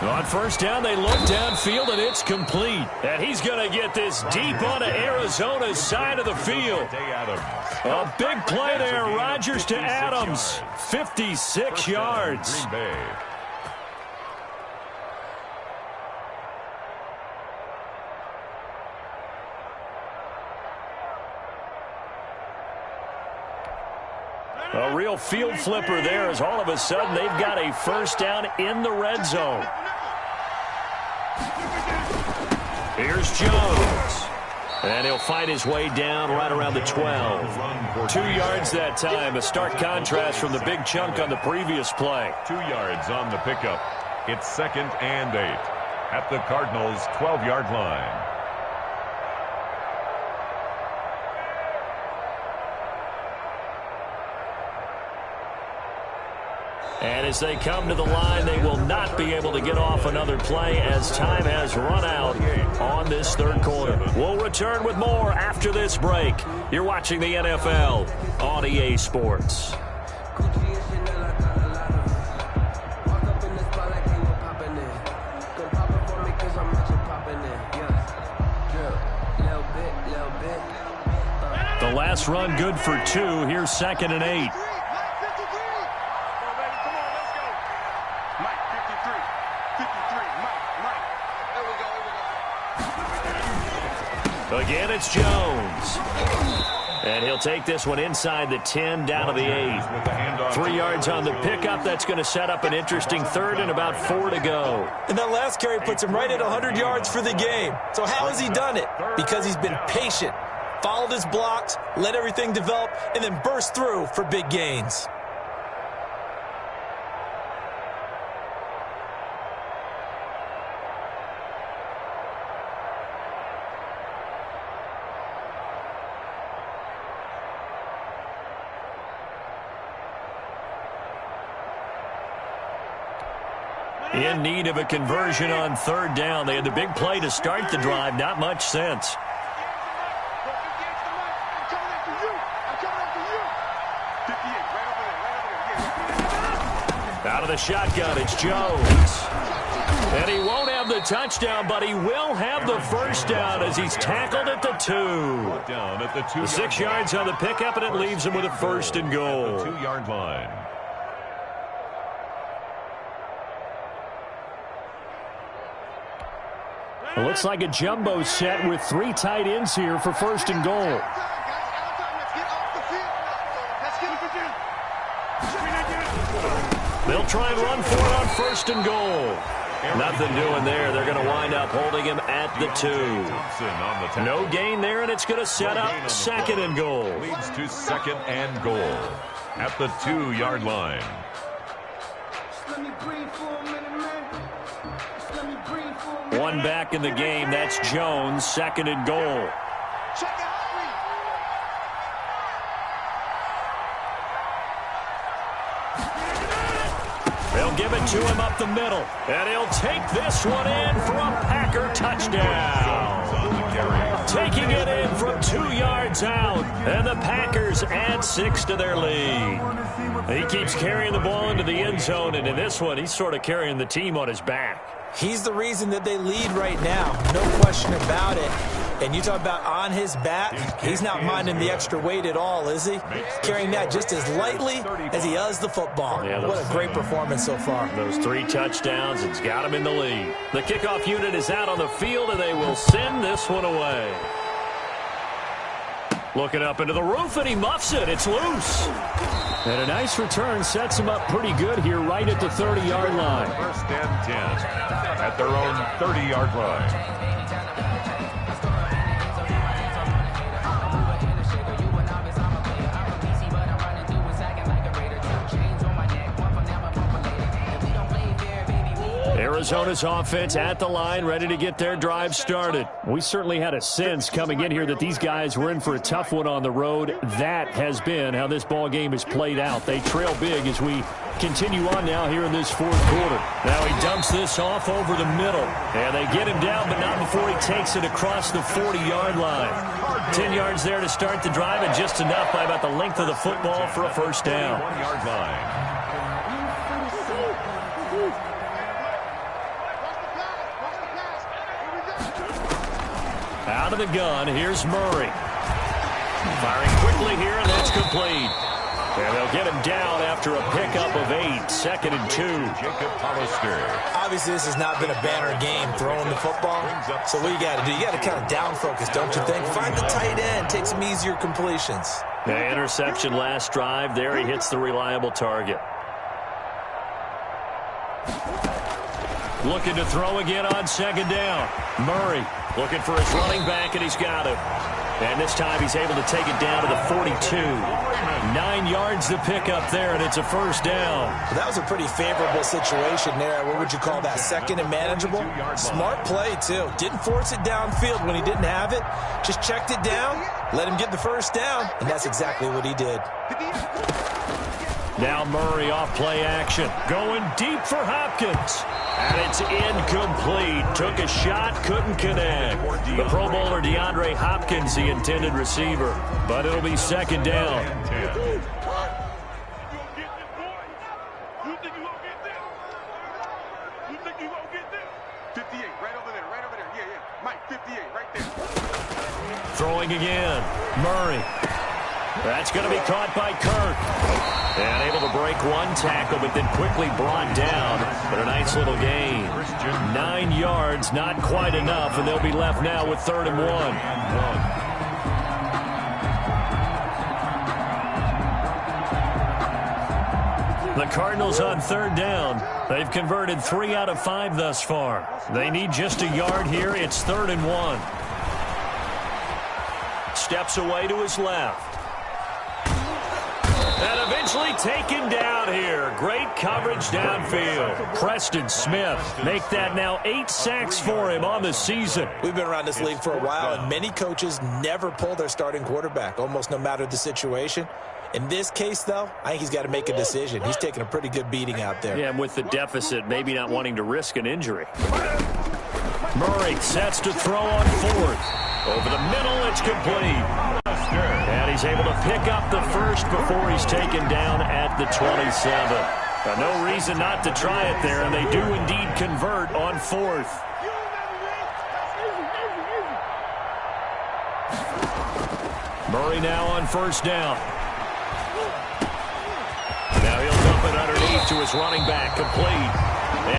On first down, they look downfield, and it's complete. And he's going to get this deep onto Arizona's side of the field. A big play there, Rodgers to Adams. 56 yards. Green Bay. A real field flipper there as all of a sudden they've got a first down in the red zone. Here's Jones. And he'll fight his way down right around the 12. 2 yards that time. A stark contrast from the big chunk on the previous play. 2 yards on the pickup. It's 2nd and 8 at the Cardinals' 12-yard line. And as they come to the line, they will not be able to get off another play as time has run out on this third quarter. We'll return with more after this break. You're watching the NFL on EA Sports. The last run good for 2. Here's 2nd and 8. Again, it's Jones. And he'll take this one inside the 10, down to the 8. 3 yards on the pickup. That's going to set up an interesting third and about 4 to go. And that last carry puts him right at 100 yards for the game. So how has he done it? Because he's been patient, followed his blocks, let everything develop, and then burst through for big gains. In need of a conversion on third down. They had the big play to start the drive. Not much sense. Out of the shotgun, it's Jones. And he won't have the touchdown, but he will have the first down as he's tackled at the 2. 6 yards on the pickup, and it leaves him with a 1st and goal. 2-yard line. It looks like a jumbo set with 3 tight ends here for 1st and goal. They'll try and run for it on 1st and goal. Nothing doing there. They're going to wind up holding him at the 2. No gain there, and it's going to set up 2nd and goal. Leads to 2nd and goal at the 2-yard line. One back in the game. That's Jones. 2nd and goal. They'll give it to him up the middle. And he'll take this one in for a Packer touchdown. Taking it in from 2 yards out. And the Packers add 6 to their lead. He keeps carrying the ball into the end zone. And in this one, he's sort of carrying the team on his back. He's the reason that they lead right now. No question about it. And you talk about on his back, he's not minding the extra weight at all, is he? Carrying that just as lightly as he does the football. Yeah, what a great performance so far. Those 3 touchdowns, it's got him in the lead. The kickoff unit is out on the field, and they will send this one away. Looking up into the roof, and he muffs it. It's loose. And a nice return sets him up pretty good here right at the 30-yard line. First and 10 at their own 30-yard line. Arizona's offense at the line, ready to get their drive started. We certainly had a sense coming in here that these guys were in for a tough one on the road. That has been how this ball game has played out. They trail big as we continue on now here in this fourth quarter. Now he dumps this off over the middle. And they get him down, but not before he takes it across the 40-yard line. 10 yards there to start the drive, and just enough by about the length of the football for a first down. 1-yard line. Out of the gun, here's Murray. Firing quickly here, and that's complete. And they'll get him down after a pickup of 8, 2nd and 2. Jacob Hollister. Obviously, this has not been a banner game throwing the football. So what you got to do, you got to kind of down focus, don't you think? Find the tight end, take some easier completions. The interception last drive. There he hits the reliable target. Looking to throw again on 2nd down. Murray looking for his running back, and he's got him. And this time he's able to take it down to the 42. 9 yards to pick up there, and it's a first down. Well, that was a pretty favorable situation there. What would you call that? 2nd and manageable? Smart play, too. Didn't force it downfield when he didn't have it. Just checked it down, let him get the first down, and that's exactly what he did. Now Murray off play action. Going deep for Hopkins. And it's incomplete. Took a shot, couldn't connect. The Pro Bowler DeAndre Hopkins, the intended receiver. But it'll be 2nd down. Throwing again. Murray. That's going to be caught by Kirk. And able to break one tackle, but then quickly brought down. But a nice little gain. 9 yards, not quite enough, and they'll be left now with 3rd and 1. The Cardinals on 3rd down. They've converted 3 out of 5 thus far. They need just a yard here. It's 3rd and 1. Steps away to his left. And eventually taken down here. Great coverage downfield. Preston Smith make that now 8 sacks for him on the season. We've been around this league for a while, and many coaches never pull their starting quarterback, almost no matter the situation. In this case, though, I think he's got to make a decision. He's taking a pretty good beating out there. Yeah, and with the deficit, maybe not wanting to risk an injury. Murray sets to throw on 4th. Over the middle, it's complete. And he's able to pick up the first before he's taken down at the 27. No reason not to try it there, and they do indeed convert on 4th. Murray now on 1st down. Now he'll dump it underneath to his running back, complete.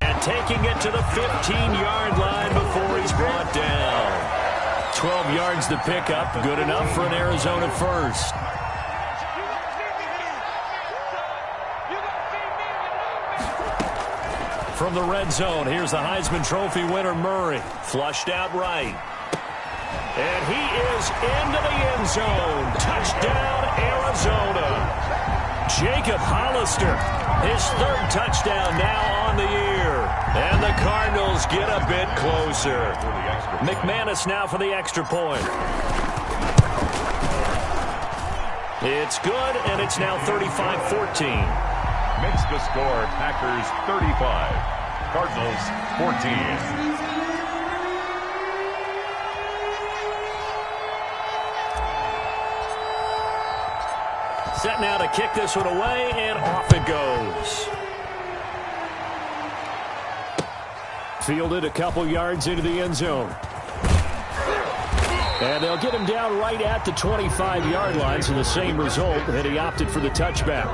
And taking it to the 15-yard line before he's brought down. 12 yards to pick up, good enough for an Arizona first. From the red zone, here's the Heisman Trophy winner Murray. Flushed out right. And he is into the end zone. Touchdown, Arizona. Jacob Hollister, his 3rd touchdown now on the year. And the Cardinals get a bit closer. McManus now for the extra point. It's good, and it's now 35-14. Makes the score Packers 35, Cardinals 14. Set now to kick this one away, and off it goes. Fielded a couple yards into the end zone. And they'll get him down right at the 25-yard line, so the same result that he opted for the touchback.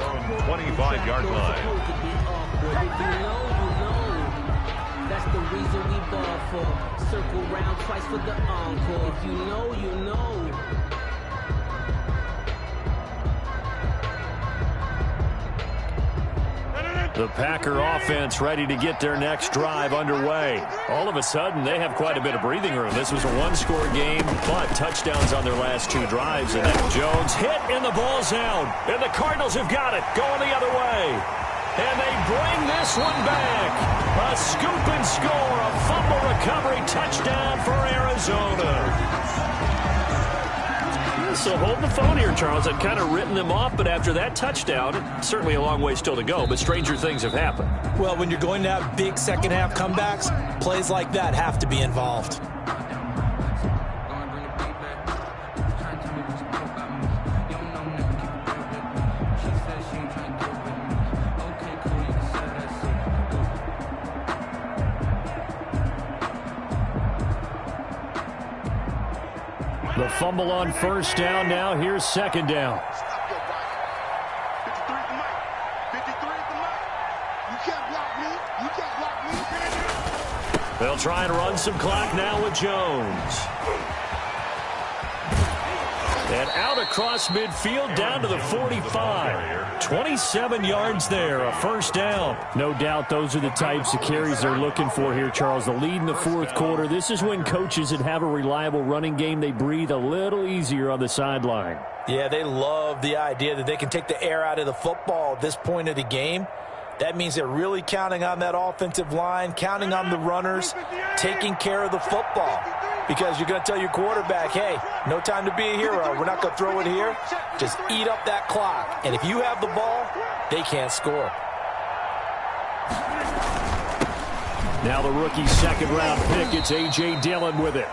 25-yard line. That's the reason we ball for. Circle round twice for the encore. If you know, you know. The Packer offense ready to get their next drive underway. All of a sudden, they have quite a bit of breathing room. This was a one-score game, but touchdowns on their last 2 drives. And then Jones hit, and the ball's out. And the Cardinals have got it, going the other way. And they bring this one back. A scoop and score, a fumble recovery touchdown for Arizona. So hold the phone here, Charles. I'd kind of written them off, but after that touchdown, certainly a long way still to go, but stranger things have happened. Well, when you're going to have big second-half comebacks, plays like that have to be involved. The fumble on first down now. Here's second down. Stop your body. 53 at the mic. 53 at the mic. You can't block me. You can't block me. They'll try and run some clock now with Jones. And out across midfield down to the 45. 27 yards there, a first down. No doubt those are the types of carries they're looking for here, Charles. The lead in the fourth quarter. This is when coaches that have a reliable running game, they breathe a little easier on the sideline. Yeah, they love the idea that they can take the air out of the football at this point of the game. That means they're really counting on that offensive line, counting on the runners, taking care of the football. Because you're going to tell your quarterback, hey, no time to be a hero. We're not going to throw it here. Just eat up that clock. And if you have the ball, they can't score. Now the rookie second-round pick, it's A.J. Dillon with it.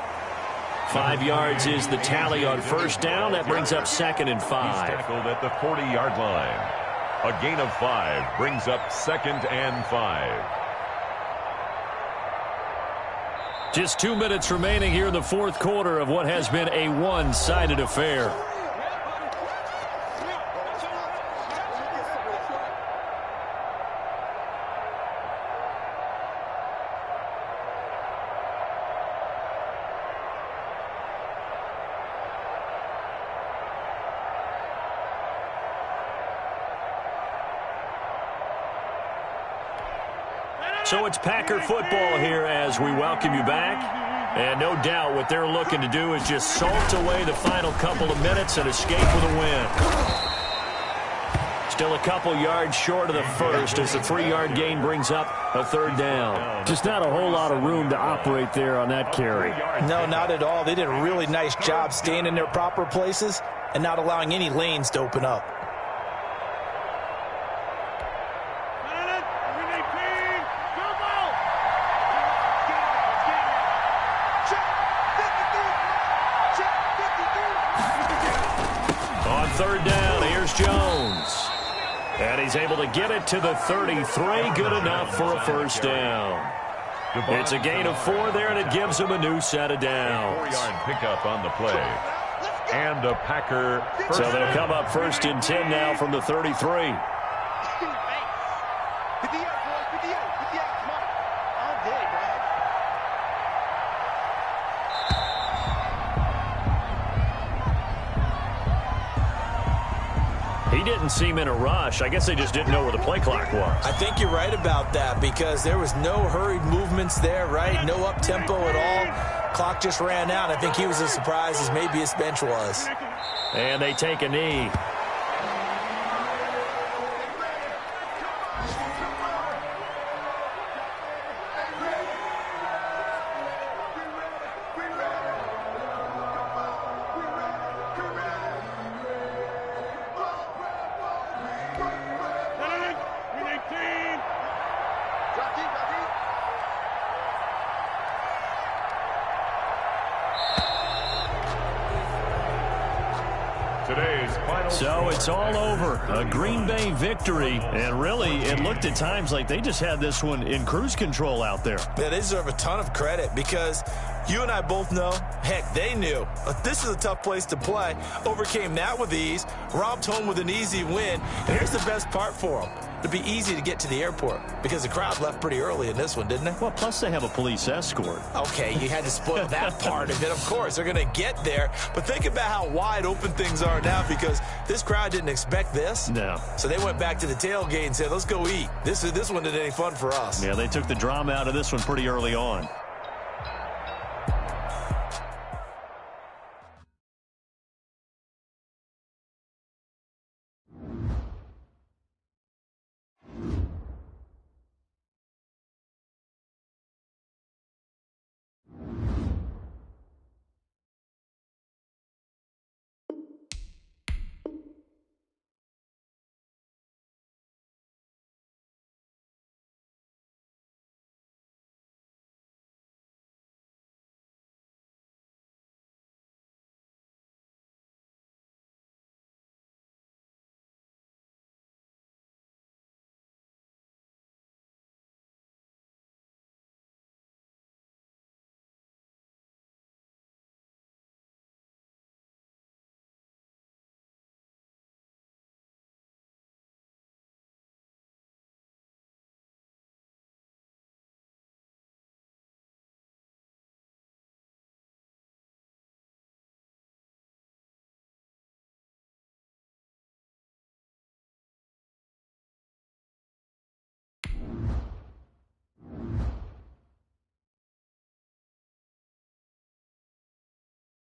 5 yards is the tally on first down. That brings up 2nd and 5. He's tackled at the 40-yard line. A gain of 5 brings up 2nd and 5. Just 2 minutes remaining here in the fourth quarter of what has been a one-sided affair. So it's Packer football here as we welcome you back. And no doubt what they're looking to do is just salt away the final couple of minutes and escape with a win. Still a couple yards short of the first as the 3-yard gain brings up a third down. Just not a whole lot of room to operate there on that carry. No, not at all. They did a really nice job staying in their proper places and not allowing any lanes to open up. Third down, here's Jones. And he's able to get it to the 33. Good enough for a first down. It's a gain of 4 there, and it gives him a new set of downs. 4-yard pickup on the play. And a Packer first. So they'll come up 1st and 10 now from the 33. He didn't seem in a rush. I guess they just didn't know where the play clock was. I think you're right about that because there was no hurried movements there, right? No up-tempo at all. Clock just ran out. I think he was as surprised as maybe his bench was. And they take a knee. So it's all over. A Green Bay victory. And really, it looked at times like they just had this one in cruise control out there. Yeah, they deserve a ton of credit because you and I both know, heck, they knew. This is a tough place to play. Overcame that with ease. Robbed home with an easy win. And here's the best part for them. It'd be easy to get to the airport because the crowd left pretty early in this one, didn't they? Well, plus they have a police escort. Okay, you had to spoil that part of it. Of course, they're going to get there. But think about how wide open things are now because This crowd didn't expect this. No. So they went back to the tailgate and said, let's go eat. This one isn't any fun for us. Yeah, they took the drama out of this one pretty early on.